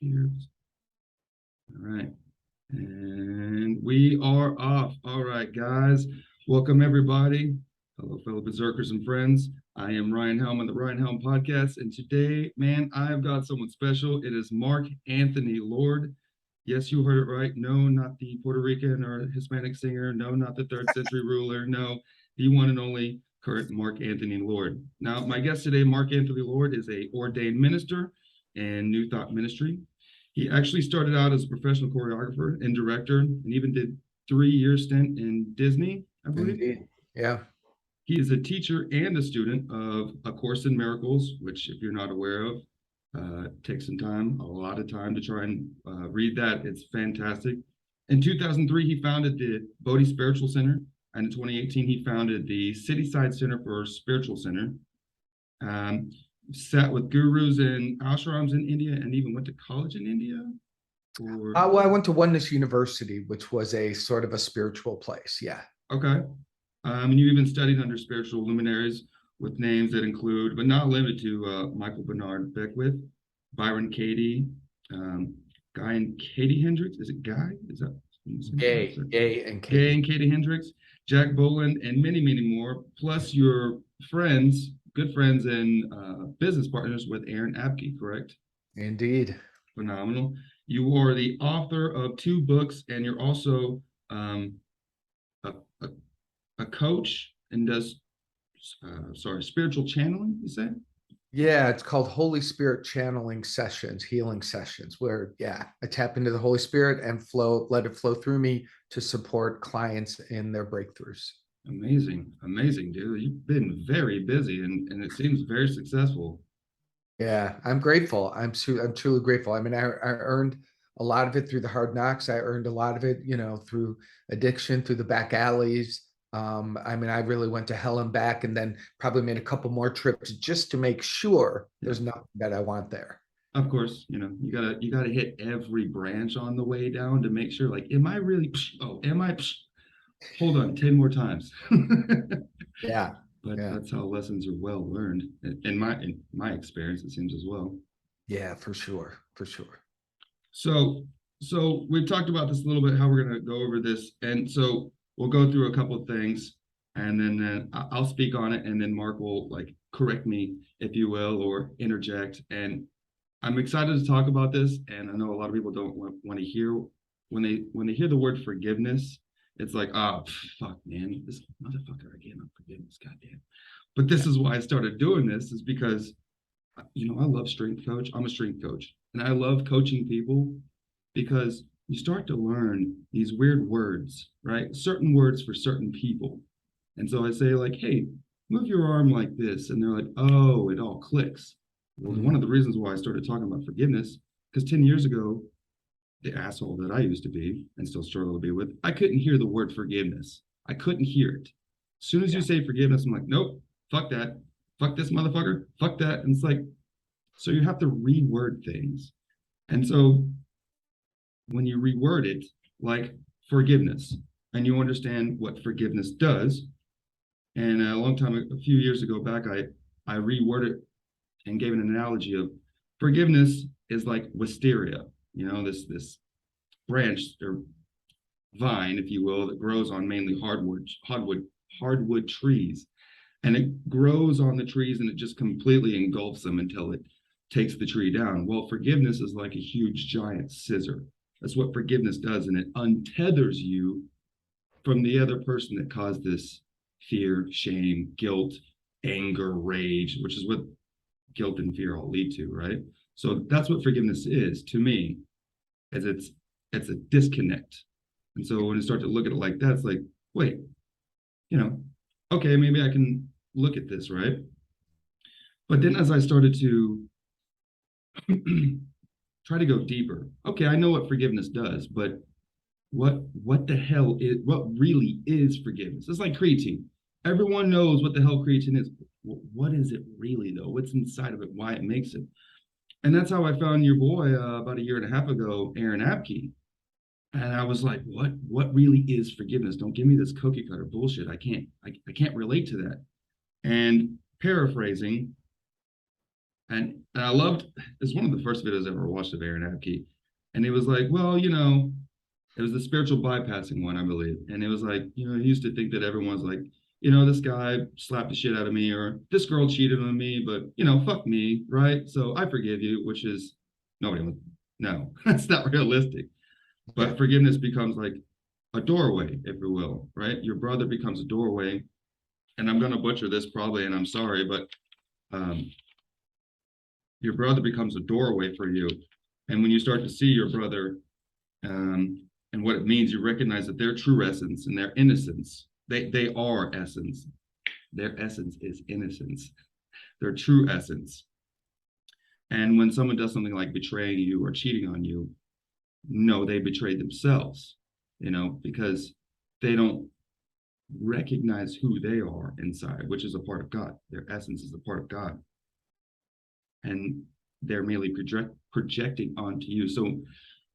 Cheers. All right. And we are off. All right, guys. Welcome, everybody. Hello, fellow berserkers and friends. I am Ryan Helm on the Ryan Helm Podcast. And today, man, I've got someone special. It is Mark Anthony Lord. Yes, you heard it right. No, not the Puerto Rican or Hispanic singer. No, not the third century ruler. No, the one and only current Mark Anthony Lord. Now, my guest today, Mark Anthony Lord, is a ordained minister in New Thought Ministry. He actually started out as a professional choreographer and director, and even did 3-year stint in Disney, I believe. Indeed. Yeah. He is a teacher and a student of A Course in Miracles, which, if you're not aware of, takes some time, a lot of time to try and read that. It's fantastic. In 2003, he founded the Bodhi Spiritual Center, and in 2018, he founded the Cityside Center for Spiritual Center. Sat with gurus in ashrams in India and even went to college in India. Well, I went to Oneness University, which was a sort of a spiritual place. Yeah. Okay. And you even studied under spiritual luminaries with names that include, but not limited to, Michael Bernard Beckwith, Byron Katie, Guy and Katie Hendricks. Is it Guy? Is that Gay and Katie. Gay and Katie Hendricks, Jack Boland, and many, many more. Plus your friends, good friends and business partners with Aaron Apke, correct? Indeed. Phenomenal. You are the author of 2 books, and you're also a coach and does spiritual channeling, you say? Yeah, it's called Holy Spirit channeling sessions, healing sessions, where I tap into the Holy Spirit and let it flow through me to support clients in their breakthroughs. Amazing, dude. You've been very busy and it seems very successful. Yeah, I'm grateful. I'm truly grateful. I mean, I earned a lot of it through the hard knocks. I earned a lot of it, through addiction, through the back alleys. I mean, I really went to hell and back, and then probably made a couple more trips just to make sure there's nothing that I want there. Of course, you gotta hit every branch on the way down to make sure, like, am I really? Oh, am I? Hold on, 10 more times. Yeah. But that's how lessons are well learned. In my experience, it seems as well. Yeah, for sure. So we've talked about this a little bit, how we're gonna go over this, and so we'll go through a couple of things, and then I'll speak on it, and then Mark will correct me, if you will, or interject. And I'm excited to talk about this, and I know a lot of people don't want to hear when they hear the word forgiveness. It's like, oh, fuck, man, this motherfucker again on forgiveness, goddamn. But this is why I started doing this, is because, I love strength coach. I'm a strength coach, and I love coaching people because you start to learn these weird words, right? Certain words for certain people. And so I say, hey, move your arm like this. And they're like, oh, it all clicks. Well, one of the reasons why I started talking about forgiveness, because 10 years ago, the asshole that I used to be and still struggle to be with, I couldn't hear the word forgiveness. I couldn't hear it. As soon as you say forgiveness, I'm like, nope, fuck that. Fuck this motherfucker. Fuck that. And it's like, so you have to reword things. And so when you reword it, like forgiveness, and you understand what forgiveness does, and a few years ago back, I reworded it and gave an analogy of forgiveness is like wisteria, this branch or vine, if you will, that grows on mainly hardwood trees, and it grows on the trees and it just completely engulfs them until it takes the tree down. Well, forgiveness is like a huge giant scissor. That's what forgiveness does, and it untethers you from the other person that caused this fear, shame, guilt, anger, rage, which is what guilt and fear all lead to, right? So that's what forgiveness is to me, is it's a disconnect. And so when you start to look at it like that, it's like, wait, okay, maybe I can look at this, right? But then as I started to try to go deeper, okay, I know what forgiveness does, but what the hell is, what really is forgiveness? It's like creatine. Everyone knows what the hell creatine is. What is it really, though? What's inside of it? Why it makes it? And that's how I found your boy about a year and a half ago, Aaron Apke. And I was like, what really is forgiveness? Don't give me this cookie cutter bullshit. I can't relate to that. And paraphrasing, And I loved, it's one of the first videos I ever watched of Aaron Abke. And it was like, well, it was the spiritual bypassing one, I believe. And it was like, he used to think that everyone's like, this guy slapped the shit out of me, or this girl cheated on me, but fuck me, right? So I forgive you, which is nobody would, no, that's not realistic. Yeah. But forgiveness becomes like a doorway, if you will, right? Your brother becomes a doorway. And I'm gonna butcher this probably, and I'm sorry, but um, your brother becomes a doorway for you. And when you start to see your brother and what it means, you recognize that their true essence and their innocence, they are essence. Their essence is innocence, their true essence. And when someone does something like betraying you or cheating on you, no, they betrayed themselves, because they don't recognize who they are inside, which is a part of God. Their essence is a part of God. And they're merely projecting onto you. So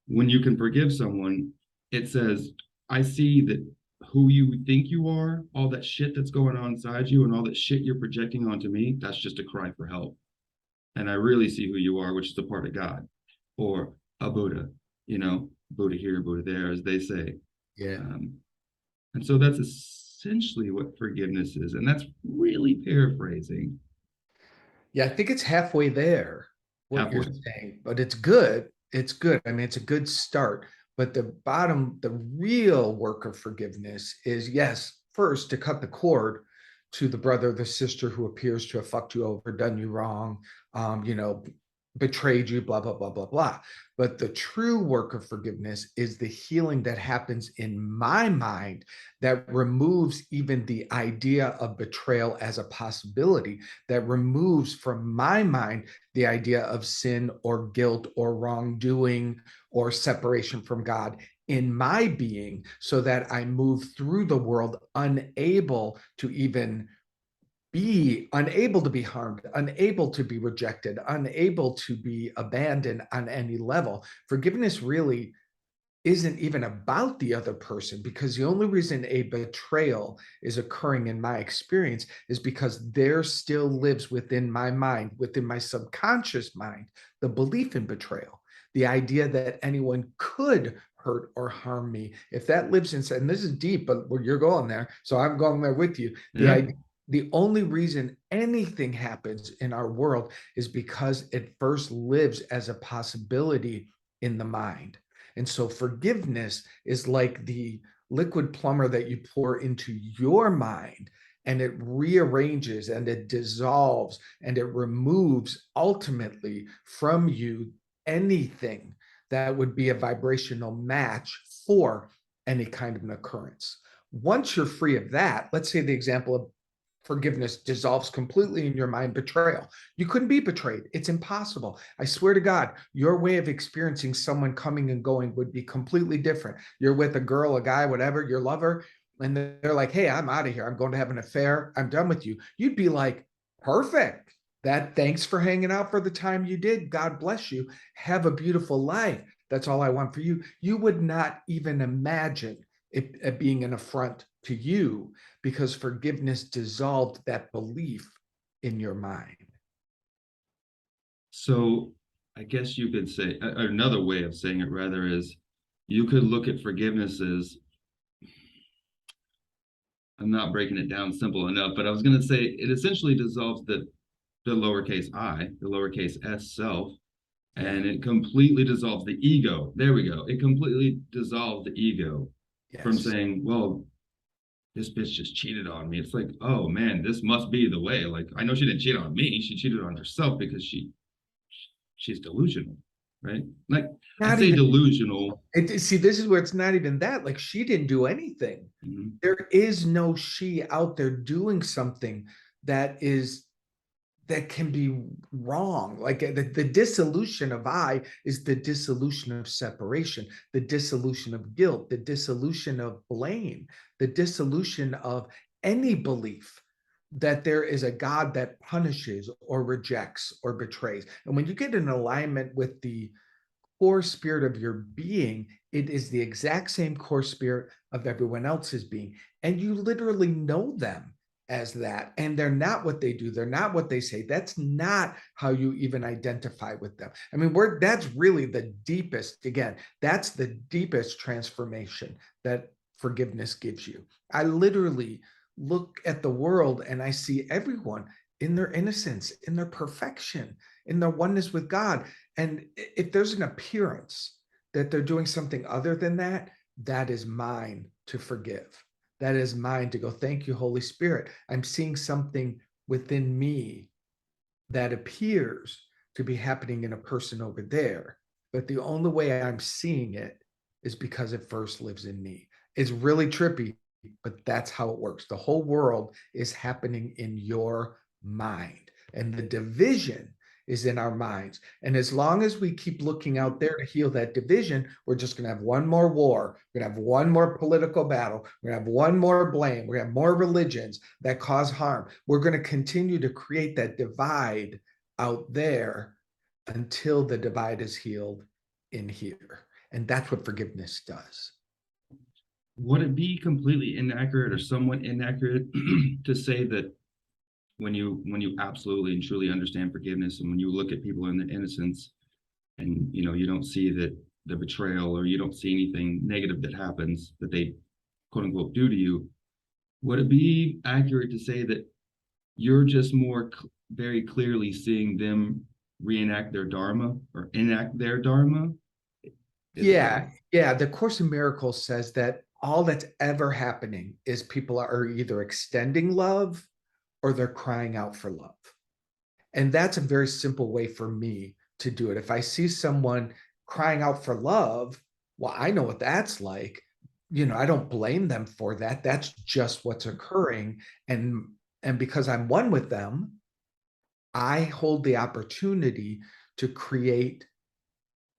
when you can forgive someone, it says, I see that who you think you are, all that shit that's going on inside you and all that shit you're projecting onto me, that's just a cry for help. And I really see who you are, which is a part of God, or a Buddha, Buddha here, Buddha there, as they say. Yeah. And so that's essentially what forgiveness is. And that's really paraphrasing. Yeah, I think it's halfway there, what you're Halfway. saying, but it's good. It's good. I mean, it's a good start. But the real work of forgiveness is, yes, first to cut the cord to the brother, the sister who appears to have fucked you over, done you wrong, you know, betrayed you, blah, blah, blah, blah, blah. But the true work of forgiveness is the healing that happens in my mind that removes even the idea of betrayal as a possibility, that removes from my mind the idea of sin or guilt or wrongdoing or separation from God in my being, so that I move through the world unable to even be unable to be harmed, unable to be rejected, unable to be abandoned on any level. Forgiveness really isn't even about the other person, because the only reason a betrayal is occurring in my experience is because there still lives within my mind, within my subconscious mind, the belief in betrayal, the idea that anyone could hurt or harm me. If that lives inside, and this is deep, but you're going there, so I'm going there with you. Yeah. The only reason anything happens in our world is because it first lives as a possibility in the mind. And so forgiveness is like the liquid plumber that you pour into your mind, and it rearranges and it dissolves and it removes ultimately from you anything that would be a vibrational match for any kind of an occurrence. Once you're free of that, let's say the example of forgiveness dissolves completely in your mind, betrayal. You couldn't be betrayed. It's impossible. I swear to God, your way of experiencing someone coming and going would be completely different. You're with a girl, a guy, whatever, your lover, and they're like, hey, I'm out of here. I'm going to have an affair. I'm done with you. You'd be like, perfect. Thanks for hanging out for the time you did. God bless you. Have a beautiful life. That's all I want for you. You would not even imagine it being an affront to you, because forgiveness dissolved that belief in your mind. So I guess you could say another way of saying it rather is you could look at forgiveness as, I'm not breaking it down simple enough, but I was going to say it essentially dissolves the lowercase I, the lowercase s self, Yeah. and it completely dissolves the ego. There we go. It completely dissolves the ego from Yes. saying, well, this bitch just cheated on me. It's like, oh man, this must be the way. Like, I know she didn't cheat on me. She cheated on herself because she's delusional, right? Like, I Not say even. delusional. See, this is where it's not even that. Like, she didn't do anything. Mhm. There is no she out there doing something that is that can be wrong. Like the dissolution of I is the dissolution of separation, the dissolution of guilt, the dissolution of blame, the dissolution of any belief that there is a God that punishes or rejects or betrays. And when you get in alignment with the core spirit of your being, it is the exact same core spirit of everyone else's being. And you literally know them as that. And they're not what they do. They're not what they say. That's not how you even identify with them. I mean, that's really the deepest, again, that's the deepest transformation that forgiveness gives you. I literally look at the world and I see everyone in their innocence, in their perfection, in their oneness with God. And if there's an appearance that they're doing something other than that, that is mine to forgive. That is mine to go, thank you, Holy Spirit. I'm seeing something within me that appears to be happening in a person over there. But the only way I'm seeing it is because it first lives in me. It's really trippy, but that's how it works. The whole world is happening in your mind. And the division is in our minds. And as long as we keep looking out there to heal that division, we're just going to have one more war. We're going to have one more political battle. We're going to have one more blame. We're going to have more religions that cause harm. We're going to continue to create that divide out there until the divide is healed in here. And that's what forgiveness does. Would it be completely inaccurate or somewhat inaccurate to say that when you absolutely and truly understand forgiveness, and when you look at people in their innocence, and you don't see that the betrayal, or you don't see anything negative that happens that they quote unquote do to you, would it be accurate to say that you're just more very clearly seeing them reenact their dharma or enact their dharma? Yeah. The Course in Miracles says that all that's ever happening is people are either extending love or they're crying out for love. And that's a very simple way for me to do it. If I see someone crying out for love, well, I know what that's like. I don't blame them for that. That's just what's occurring. And because I'm one with them, I hold the opportunity to create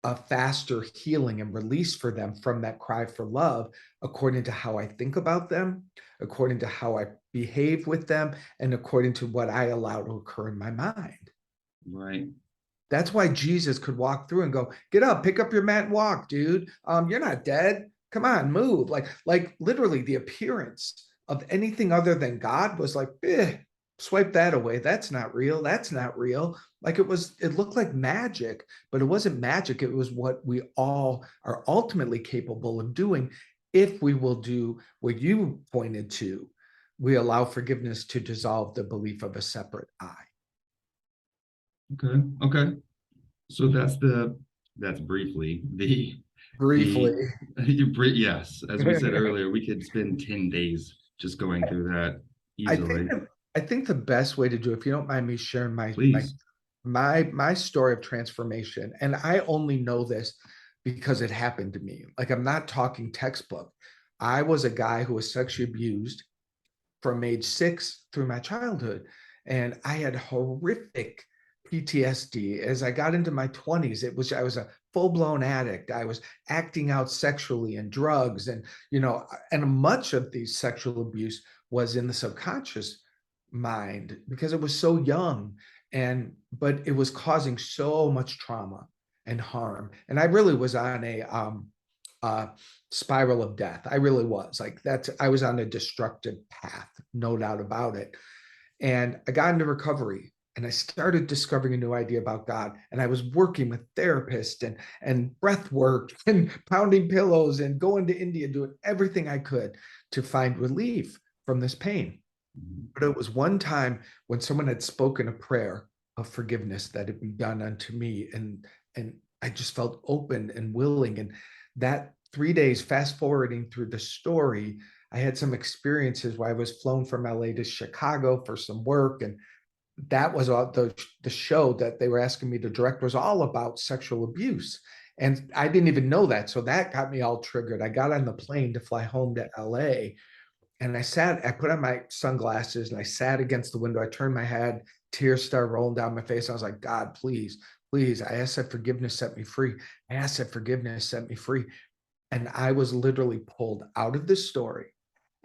a faster healing and release for them from that cry for love, according to how I think about them, according to how I behave with them, and according to what I allow to occur in my mind. Right. That's why Jesus could walk through and go, get up, pick up your mat and walk, dude. You're not dead. Come on, move. Like literally the appearance of anything other than God was like, swipe that away. That's not real. That's not real. Like it looked like magic, but it wasn't magic. It was what we all are ultimately capable of doing if we will do what you pointed to. We allow forgiveness to dissolve the belief of a separate I. Okay. So that's briefly the Briefly. yes, as we said earlier, we could spend 10 days just going through that I easily. think I think the best way to do, if you don't mind me sharing Please. my story of transformation, and I only know this because it happened to me. Like, I'm not talking textbook. I was a guy who was sexually abused from age 6 through my childhood, and I had horrific PTSD. As I got into my 20s, I was a full-blown addict. I was acting out sexually and drugs, and much of the sexual abuse was in the subconscious mind because it was so young, but it was causing so much trauma and harm. And I really was on a spiral of death. I really was. I was on a destructive path, no doubt about it. And I got into recovery and I started discovering a new idea about God. And I was working with therapists and breath work and pounding pillows and going to India, doing everything I could to find relief from this pain. But it was one time when someone had spoken a prayer of forgiveness that had been done unto me. And I just felt open and willing. And that 3 days, fast forwarding through the story, I had some experiences where I was flown from LA to Chicago for some work. And that was all the show that they were asking me to direct was all about sexual abuse. And I didn't even know that. So that got me all triggered. I got on the plane to fly home to LA. And I put on my sunglasses and I sat against the window. I turned my head, tears started rolling down my face. I was like, God, please, please. I asked that forgiveness set me free. I asked that forgiveness set me free. And I was literally pulled out of this story.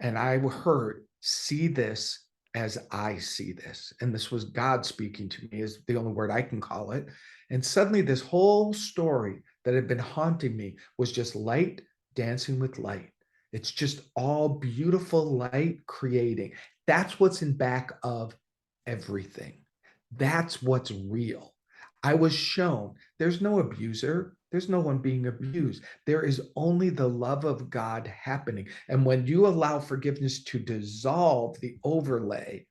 And I heard, see this as I see this. And this was God speaking to me, is the only word I can call it. And suddenly this whole story that had been haunting me was just light dancing with light. It's just all beautiful light creating. That's what's in back of everything. That's what's real. I was shown there's no abuser. There's no one being abused. There is only the love of God happening. And when you allow forgiveness to dissolve the overlay,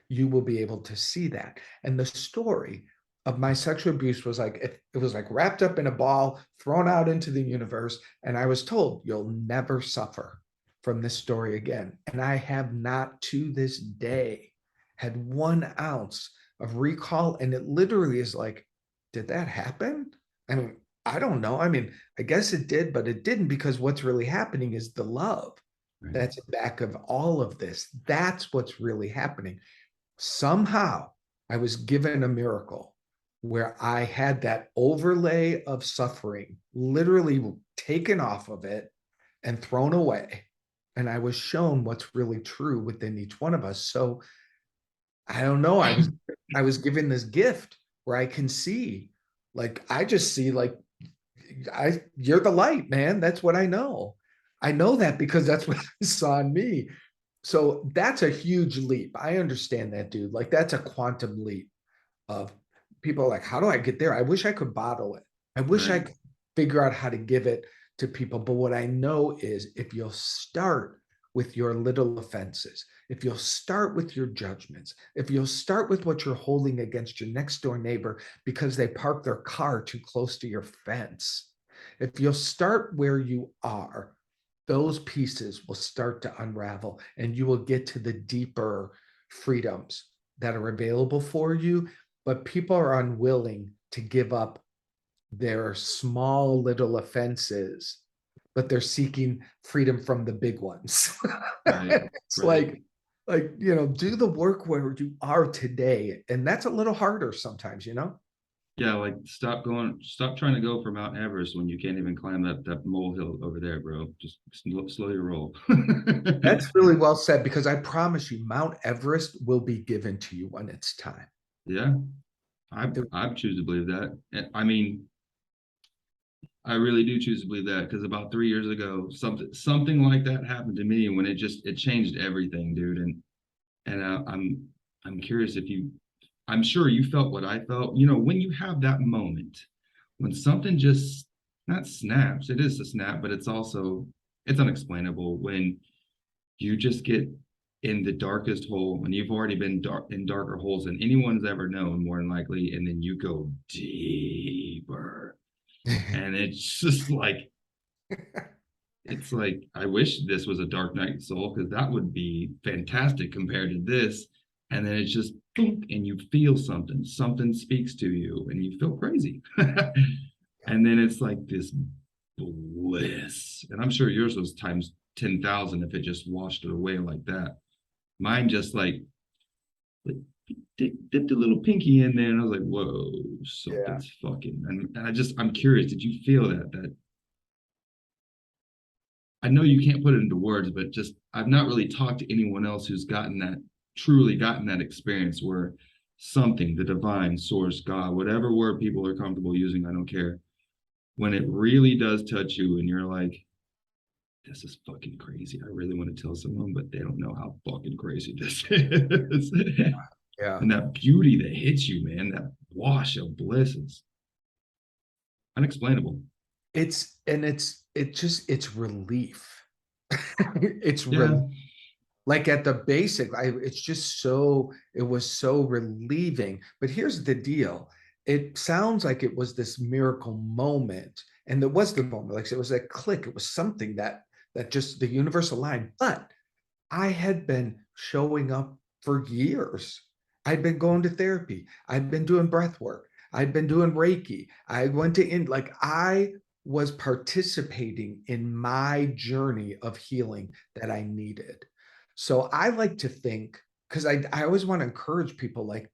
you will be able to see that. And the story of my sexual abuse was like, it was like wrapped up in a ball, thrown out into the universe. And I was told, you'll never suffer from this story again. And I have not to this day had 1 ounce of recall. And it literally is like, did that happen? I mean, I don't know. I mean, I guess it did, but it didn't, because what's really happening is the love that's back of all of this. That's what's really happening. Somehow I was given a miracle where I had that overlay of suffering literally taken off of it and thrown away. And I was shown what's really true within each one of us. So I don't know. I was given this gift where I can see, like, I just see like you're the light, man. That's what I know. I know that because that's what I saw in me. So that's a huge leap. I understand that, dude. Like, that's a quantum leap of people are like, how do I get there? I wish I could bottle it. I wish I could figure out how to give it to people. But what I know is if you'll start with your little offenses, if you'll start with your judgments, if you'll start with what you're holding against your next door neighbor because they parked their car too close to your fence, if you'll start where you are, those pieces will start to unravel and you will get to the deeper freedoms that are available for you. But people are unwilling to give up their small little offenses, but they're seeking freedom from the big ones. It's like, do the work where you are today. And that's a little harder sometimes, Yeah, like stop trying to go for Mount Everest when you can't even climb that molehill over there, bro. Just slow your roll. That's really well said, because I promise you, Mount Everest will be given to you when it's time. Yeah, I choose to believe that. I mean, I really do choose to believe that, because about 3 years ago, something like that happened to me when it changed everything, dude. And I'm curious if I'm sure you felt what I felt. When you have that moment, when something just not snaps, it is a snap, but it's unexplainable when you just get in the darkest hole, when you've already been in darker holes than anyone's ever known, more than likely, and then you go deeper. And it's just like, it's like, I wish this was a Dark Night Soul, because that would be fantastic compared to this. And then it's just boom, and you feel something speaks to you and you feel crazy. And then it's like this bliss. And I'm sure yours was times 10,000 if it just washed it away like that. Mine just like dipped a little pinky in there, and I was like, whoa, something's fucking. And I'm curious, did you feel that I know you can't put it into words, but just I've not really talked to anyone else who's truly gotten that experience where something, the divine source, God, whatever word people are comfortable using, I don't care. When it really does touch you and you're like, this is fucking crazy. I really want to tell someone, but they don't know how fucking crazy this is. Yeah. And that beauty that hits you, man, that wash of bliss is unexplainable. It's relief. It's Yeah. like at the basic, it was so relieving. But here's the deal. It sounds like it was this miracle moment. And there was the moment, like it was a click. It was something that just the universe aligned. But I had been showing up for years. I'd been going to therapy. I'd been doing breath work. I'd been doing Reiki. I went to I was participating in my journey of healing that I needed. So I like to think, because I always want to encourage people, like,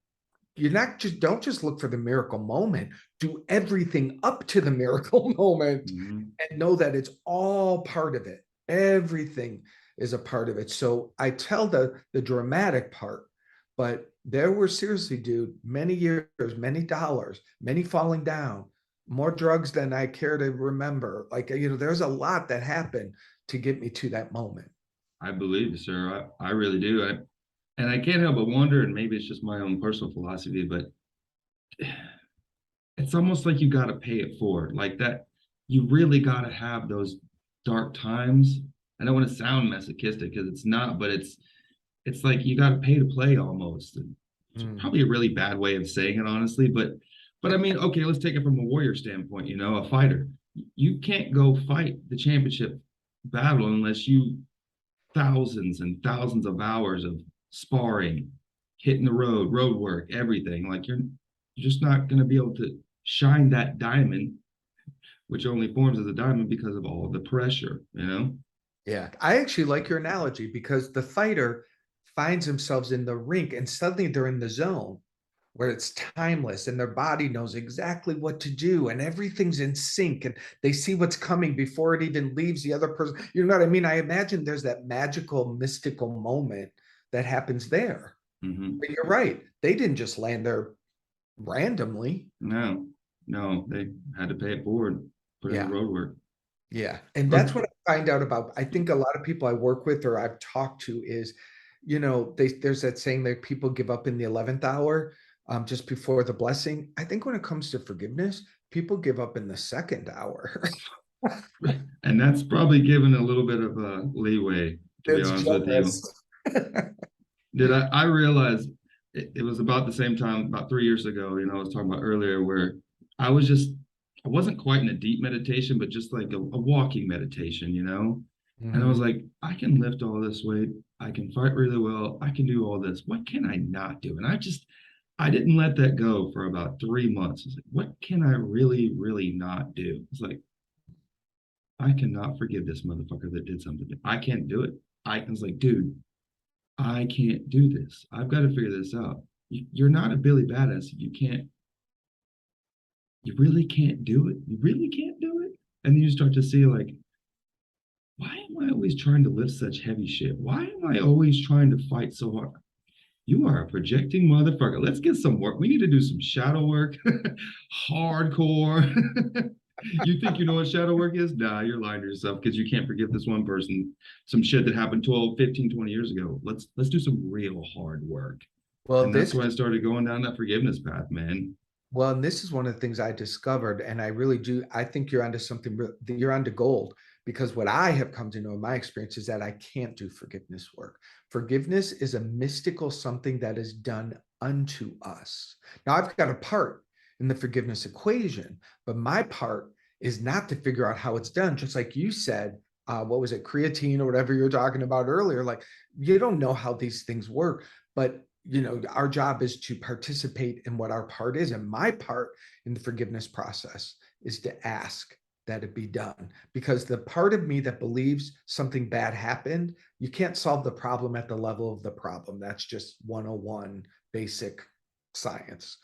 don't just look for the miracle moment, do everything up to the miracle moment, and know that it's all part of it. Everything is a part of it. So I tell the dramatic part, but there were, seriously, dude, many years, many dollars, many falling down, more drugs than I care to remember. Like, there's a lot that happened to get me to that moment. I believe, sir. I really do. And I can't help but wonder, and maybe it's just my own personal philosophy, but it's almost like you got to pay it forward. Like that, you really got to have those dark times. I don't want to sound masochistic because it's not, but it's like you got to pay to play almost. And it's Mm. probably a really bad way of saying it, honestly. But I mean, okay, let's take it from a warrior standpoint. You know, a fighter. You can't go fight the championship battle unless you thousands and thousands of hours of sparring, hitting the road work, everything. Like you're just not going to be able to shine that diamond, which only forms as a diamond because of all the pressure, you know? Yeah, I actually like your analogy because the fighter finds themselves in the rink and suddenly they're in the zone where it's timeless and their body knows exactly what to do and everything's in sync and they see what's coming before it even leaves the other person. You know what I mean? I imagine there's that magical, mystical moment that happens there. Mm-hmm. But you're right. They didn't just land there randomly. No, no, they had to pay it forward, put in the Yeah. road work. Yeah. And Okay. that's what I find out about. I think a lot of people I work with or I've talked to is, there's that saying that people give up in the 11th hour, just before the blessing. I think when it comes to forgiveness, people give up in the second hour. And that's probably given a little bit of a leeway, to be It's honest with you. generous. Did I realized it was about the same time, about 3 years ago, I was talking about earlier, where I was just, I wasn't quite in a deep meditation, but just like a walking meditation. And I was Mhm. like, I can lift all this weight. I can fight really well. I can do all this. What can I not do? And I didn't let that go for about 3 months. I was like, what can I really, really not do? It's like, I cannot forgive this motherfucker that did something. I can't do it. I was like, dude, I can't do this. I've got to figure this out. You're not a Billy Badass if you can't, you really can't do it. You really can't do it. And then you start to see, like, why am I always trying to lift such heavy shit? Why am I always trying to fight so hard? You are a projecting motherfucker. Let's get some work. We need to do some shadow work, hardcore. You think you know what shadow work is? Nah, you're lying to yourself because you can't forgive this one person some shit that happened 12, 15, 20 years ago. Let's do some real hard work. Well, And that's this why I started going down that forgiveness path, man. Well, and this is one of the things I discovered, and I really do. I think you're onto something. You're onto gold because what I have come to know in my experience is that I can't do forgiveness work. Forgiveness is a mystical something that is done unto us. Now, I've got a part in the forgiveness equation, but my part is not to figure out how it's done. Just like you said, what was it, creatine or whatever you were talking about earlier? Like you don't know how these things work, but our job is to participate in what our part is. And my part in the forgiveness process is to ask that it be done. Because the part of me that believes something bad happened, you can't solve the problem at the level of the problem. That's just 101 basic science.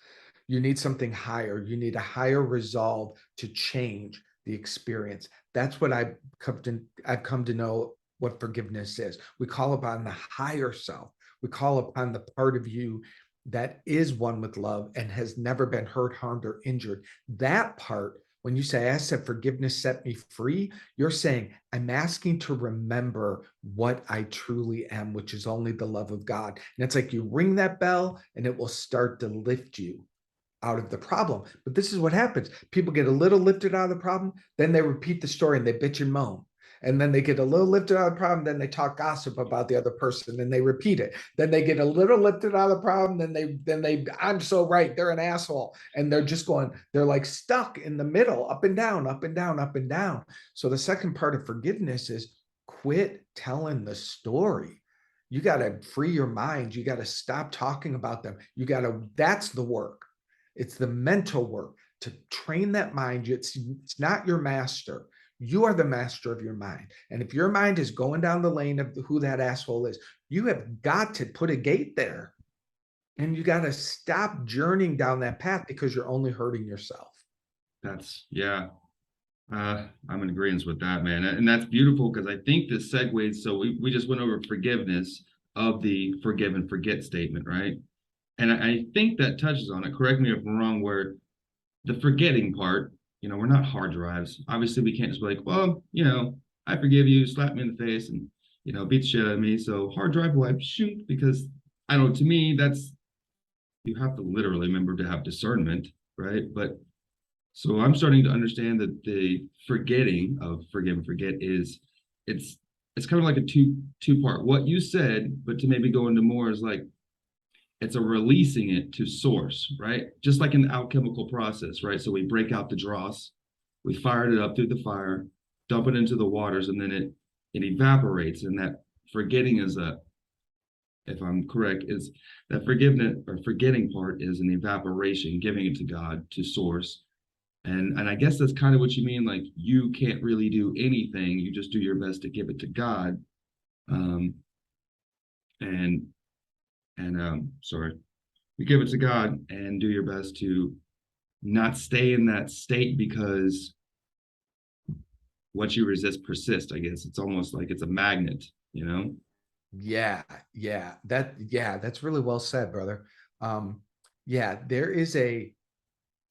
You need something higher. You need a higher resolve to change the experience. That's what I've come to know what forgiveness is. We call upon the higher self. We call upon the part of you that is one with love and has never been hurt, harmed, or injured. That part, when you say, I said forgiveness set me free, you're saying, I'm asking to remember what I truly am, which is only the love of God. And it's like you ring that bell and it will start to lift you out of the problem. But this is what happens. People get a little lifted out of the problem, then they repeat the story and they bitch and moan. And then they get a little lifted out of the problem, then they talk gossip about the other person and they repeat it. Then they get a little lifted out of the problem, then they I'm so right, they're an asshole. And they're like stuck in the middle, up and down, up and down, up and down. So the second part of forgiveness is quit telling the story. You got to free your mind. You got to stop talking about them. That's the work. It's the mental work to train that mind. It's not your master. You are the master of your mind. And if your mind is going down the lane of who that asshole is, you have got to put a gate there. And you got to stop journeying down that path because you're only hurting yourself. Yeah. I'm in agreement with that, man. And that's beautiful because I think this segues. So we just went over forgiveness of the forgive and forget statement, right? And I think that touches on it. Correct me if I'm wrong, where the forgetting part, we're not hard drives. Obviously, we can't just be like, well, I forgive you, slap me in the face and, beat the shit out of me. So hard drive wipe, shoot, because I don't know, to me, that's, you have to literally remember to have discernment, right? But so I'm starting to understand that the forgetting of forgive and forget is, it's it's kind of like a two part. What you said, but to maybe go into more is like it's a releasing it to source, right? Just like an alchemical process, right? So we break out the dross, we fired it up through the fire, dump it into the waters, and then it evaporates. And that forgetting is a, if I'm correct, is that forgiveness or forgetting part is an evaporation, giving it to God to source. And I guess that's kind of what you mean. Like you can't really do anything. You just do your best to give it to God. Um, and sorry, you give it to God and do your best to not stay in that state, because what you resist persists. I guess it's almost like it's a magnet, you know? Yeah, yeah, that's really well said, brother. Um, yeah, there is a,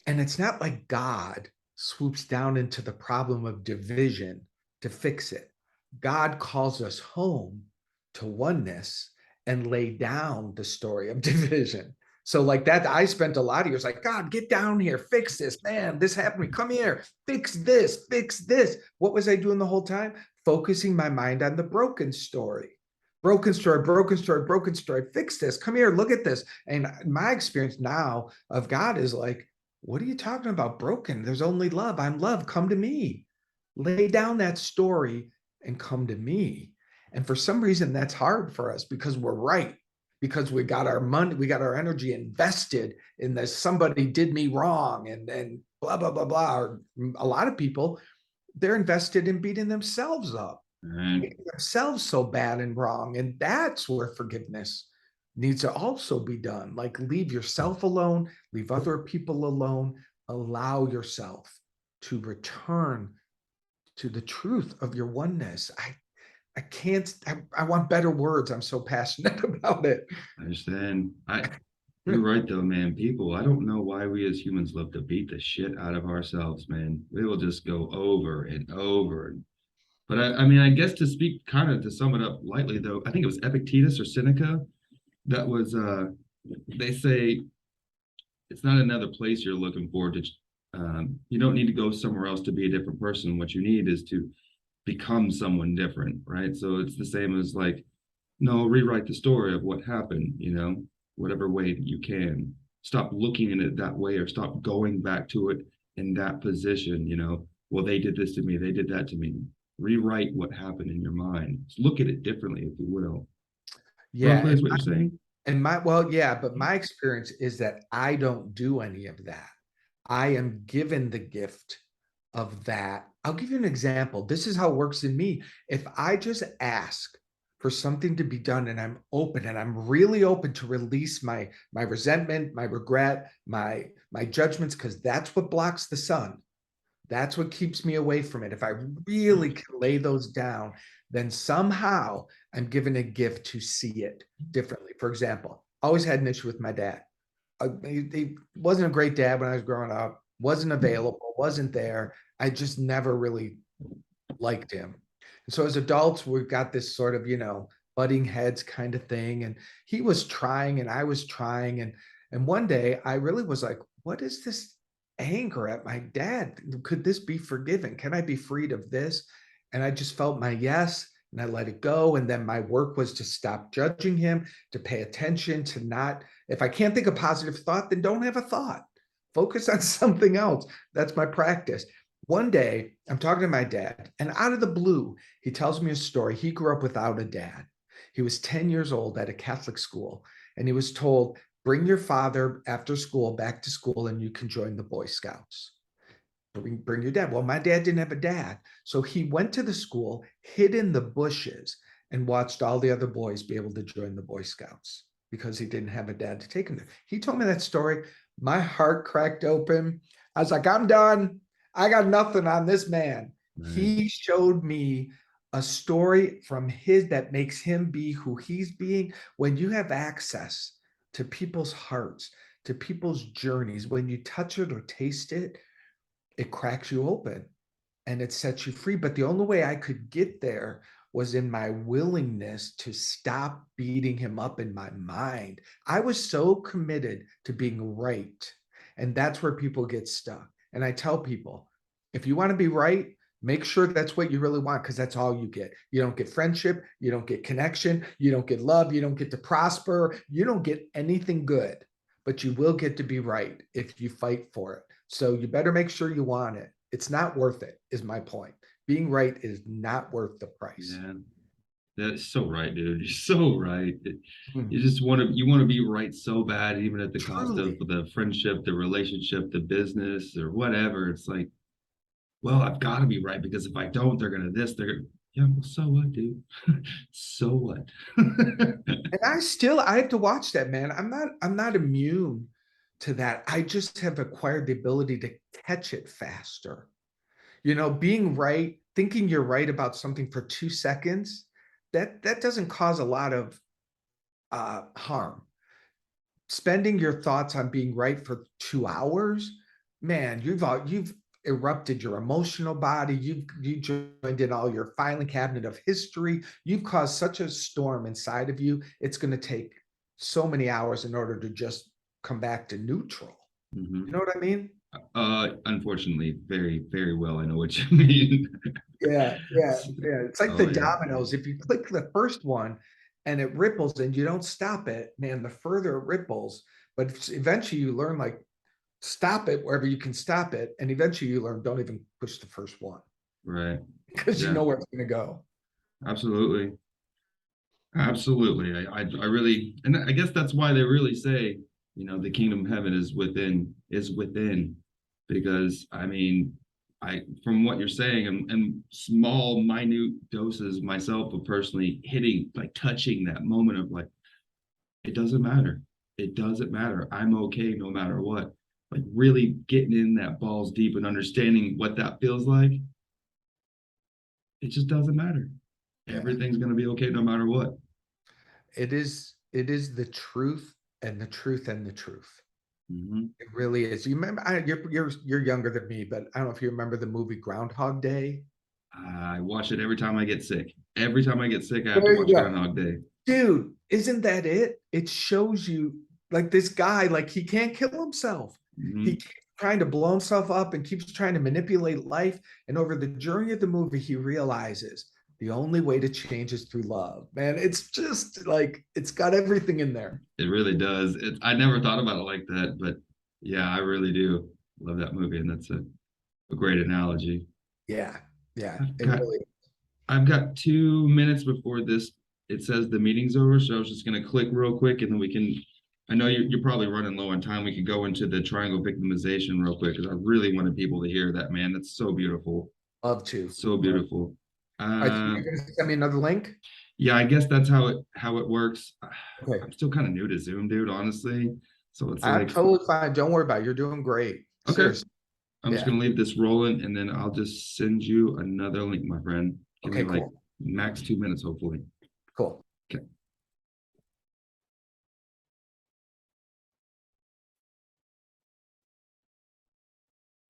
and it's not like God swoops down into the problem of division to fix it. God calls us home to oneness and lay down the story of division. So, like that, I spent a lot of years like, God, get down here, fix this, man. This happened to me. Come here, fix this, fix this. What was I doing the whole time? Focusing my mind on the broken story. Broken story, broken story, broken story. Fix this. Come here, look at this. And my experience now of God is like, what are you talking about? Broken. There's only love. I'm love. Come to me. Lay down that story and come to me. And for some reason, that's hard for us because we're right. Because we got our money, we got our energy invested in this. Somebody did me wrong, and blah blah blah blah. Or a lot of people, they're invested in beating themselves up, And making themselves so bad and wrong. And that's where forgiveness needs to also be done. Like leave yourself alone, leave other people alone, allow yourself to return to the truth of your oneness. I can't, I want better words. I'm so passionate about it. I understand. You're right though, man. People, I don't know why we as humans love to beat the shit out of ourselves, man. We will just go over and over. But I mean, I guess to speak kind of to sum it up lightly though, I think it was Epictetus or Seneca that was they say it's not another place you're looking for to you don't need to go somewhere else to be a different person. What you need is to become someone different, right? So it's the same as like, no, rewrite the story of what happened, you know, whatever way that you can. Stop looking at it that way, or stop going back to it in that position, you know. Well, they did this to me, they did that to me. Rewrite what happened in your mind. Look at it differently, if you will. Yeah. Roughly is what you're saying. And my, well, yeah, but my experience is that I don't do any of that. I am given the gift of that. I'll give you an example. This is how it works in me. If I just ask for something to be done and I'm open and I'm really open to release my resentment, my regret, my judgments, because that's what blocks the sun. That's what keeps me away from it. If I really can lay those down, then somehow I'm given a gift to see it differently. For example, I always had an issue with my dad. He wasn't a great dad when I was growing up, wasn't available, wasn't there. I just never really liked him. And so as adults, we've got this sort of, butting heads kind of thing. And he was trying and I was trying. And one day I really was like, what is this anger at my dad? Could this be forgiven? Can I be freed of this? And I just felt my yes, and I let it go. And then my work was to stop judging him, to pay attention, to not, if I can't think a positive thought, then don't have a thought. Focus on something else. That's my practice. One day, I'm talking to my dad, and out of the blue, he tells me a story. He grew up without a dad. He was 10 years old at a Catholic school, and he was told, bring your father after school back to school and you can join the Boy Scouts. Bring your dad. Well, my dad didn't have a dad. So he went to the school, hid in the bushes, and watched all the other boys be able to join the Boy Scouts because he didn't have a dad to take him there. He told me that story. My heart cracked open. I was like, I'm done. I got nothing on this man. Right. He showed me a story from his that makes him be who he's being. When you have access to people's hearts, to people's journeys, when you touch it or taste it, it cracks you open and it sets you free. But the only way I could get there was in my willingness to stop beating him up in my mind. I was so committed to being right. And that's where people get stuck. And I tell people, if you want to be right, make sure that's what you really want, because that's all you get. You don't get friendship, you don't get connection, you don't get love, you don't get to prosper, you don't get anything good, but you will get to be right if you fight for it. So you better make sure you want it. It's not worth it, is my point. Being right is not worth the price. Yeah, that's so right, dude. You're so right. Hmm. You just want to be right so bad, even at the cost of Truly. the friendship, the relationship, the business, or whatever. It's like, well, I've got to be right because if I don't, they're gonna this, they're gonna, yeah, well, so what, dude? So what? And I have to watch that, man. I'm not immune to that. I just have acquired the ability to catch it faster. Being right, thinking you're right about something for 2 seconds, that doesn't cause a lot of harm. Spending your thoughts on being right for 2 hours, man, you've erupted your emotional body. You joined in all your filing cabinet of history. You've caused such a storm inside of you. It's going to take so many hours in order to just come back to neutral. You Mhm. know what I mean? Unfortunately, very, very well. I know what you mean. Yeah, yeah, yeah. It's like the Oh yeah, dominoes. If you click the first one and it ripples and you don't stop it, man, the further it ripples. But eventually you learn, like, stop it wherever you can stop it. And eventually you learn, don't even push the first one right. because you Yeah, know where it's going to go. absolutely. Absolutely. I really, and I guess that's why they really say, the kingdom of heaven is within, because I mean, from what you're saying and small, minute doses myself of personally hitting, like touching that moment of like, it doesn't matter. It doesn't matter. I'm okay no matter what. Like really getting in that balls deep and understanding what that feels like, it just doesn't matter. Yeah. Everything's gonna be okay no matter what. It is the truth and the truth and the truth. Mhm. It really is. You remember, you're younger than me, but I don't know if you remember the movie Groundhog Day. I watch it every time I get sick. Every time I get sick, I have to There you watch go. Groundhog Day. Dude, isn't that it? It shows you, like, this guy, like, he can't kill himself. He Mhm. keeps trying to blow himself up and keeps trying to manipulate life. And over the journey of the movie, he realizes the only way to change is through love. Man, it's just like, it's got everything in there. It really does. I never thought about it like that, but yeah, I really do love that movie, and that's a great analogy. Yeah, yeah, I've it got really. I've got 2 minutes before this. It says the meeting's over, so I was just gonna click real quick, and then we can. I know you're probably running low on time. We could go into the triangle victimization real quick because I really wanted people to hear that, man. That's so beautiful, Love to. so beautiful. I think Uh, you're gonna send me another link. Yeah, I guess that's how it works. Okay. I'm still kind of new to Zoom, dude, honestly. So it's I'm like, totally fine. Don't worry about it. You're doing great. okay, Seriously. I'm just Yeah. gonna leave this rolling and then I'll just send you another link, my friend. Give me Okay, like cool. max 2 minutes, hopefully. Cool.